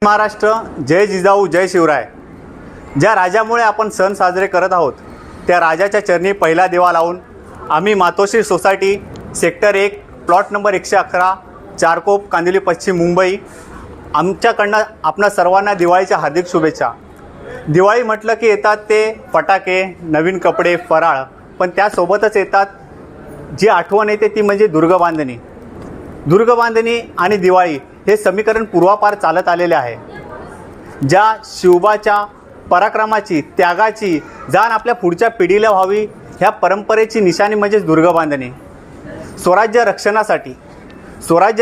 महाराष्ट्र, जय जिजाऊ, जय शिवराय. ज्या राजामुळे आपण सण साजरे करत आहोत त्या राजाच्या चरणी पहिला दिवा लावून आम्ही Matoshree society sector 1 plot number 111 Charkop Kandivali पश्चिम मुंबई आमच्याकडनं आपणा सर्वांना दिवाळीच्या हार्दिक शुभेच्छा. दिवाळी म्हटलं की येतात ते फटाके, नवीन कपडे, फराळ, पण त्यासोबतच येतात जी आठवण येते ती म्हणजे दुर्गबांधणी. दुर्गबांधणी आणि दिवाळी हे समीकरण पूर्वापार चालत आलेले आहे. ज्या शिवबाच्या पराक्रमाची, त्यागाची जाण आपल्या पुढच्या पिढीला व्हावी ह्या परंपरेची निशाणी म्हणजेच दुर्गबांधणी. स्वराज्य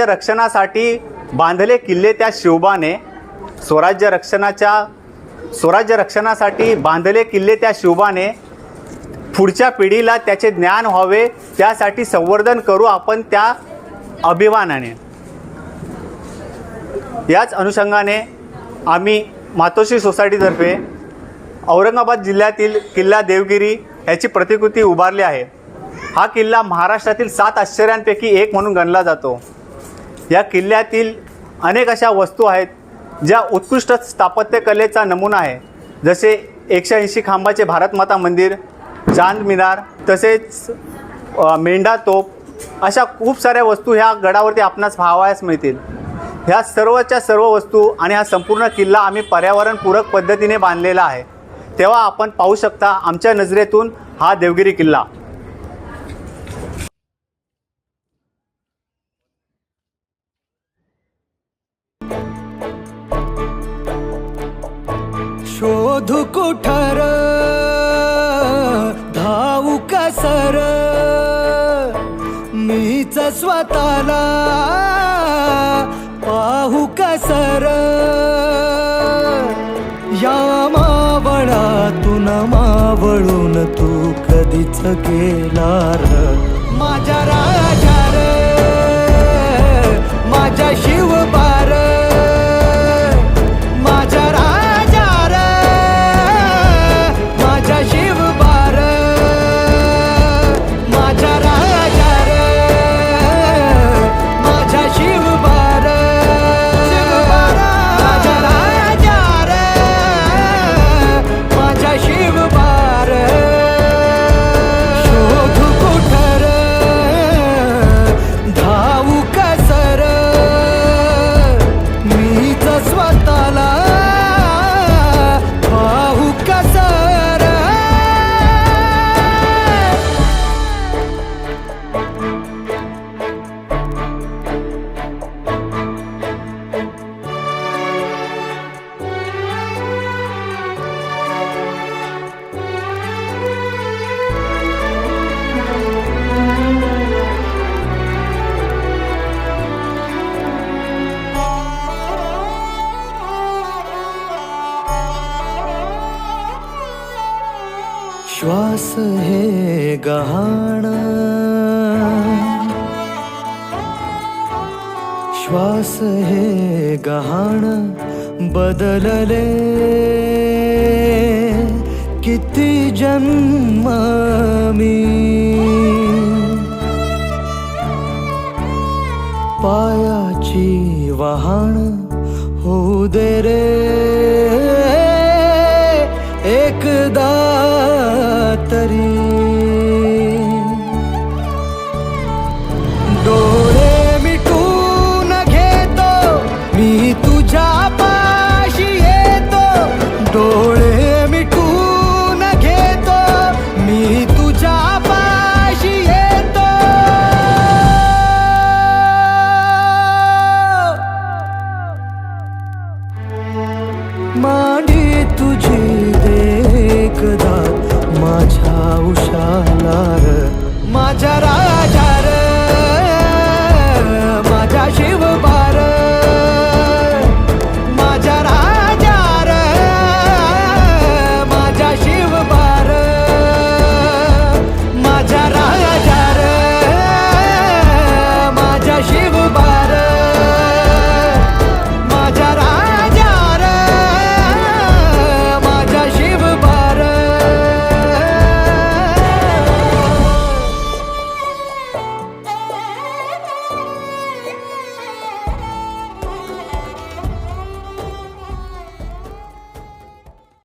रक्षणासाठी बांधले किल्ले त्या शिवबाने, स्वराज्य रक्षणासाठी बांधले किल्ले त्या शिवबाने, पुढच्या पिढीला त्याचे ज्ञान व्हावे त्यासाठी संवर्धन करू आपण त्या अभिमानाने. याच अनुषंगाने आम्ही मातोश्री सोसायटीतर्फे औरंगाबाद जिल्ह्यातील किल्ला देवगिरी याची प्रतिकृती उभारली आहे. हा किल्ला महाराष्ट्रातील 7 आश्चर्यांपैकी एक म्हणून गणला जातो. या किल्ल्यातील अनेक अशा वस्तू आहेत ज्या उत्कृष्ट स्थापत्यकलेचा नमुना आहे, जसे 180 खांबाचे भारतमाता मंदिर, चांद मिनार, तसेच मेंढा तोप, अशा खूप साऱ्या वस्तू ह्या गडावरती आपणास पाहावयास मिळतील. ह्या सर्वच्या सर्व वस्तू आणि हा संपूर्ण किल्ला आम्ही पर्यावरणपूरक पद्धतीने बांधलेला आहे. तेव्हा आपण पाहू शकता आमच्या नजरेतून हा देवगिरी किल्ला. शोधू कुठार धावू कसर मीच स्वतःला पाहू कसर या मावळातून मावळून तू कधीच गेलार माझ्या राजा रे माझ्या शिवबार माझ्या राजा रे माझ्या शिवबार माझ्या राजा रे माझ्या शिवबार माझ्या राजा रे माझ्या शिवबार शोधू कुठर धावू कसर मीच स्वतःला पाहू कसर. श्वास हे गहाण श्वास हे गहाण बदलले किती जन्म मी पायाची वहाण होऊ दे रे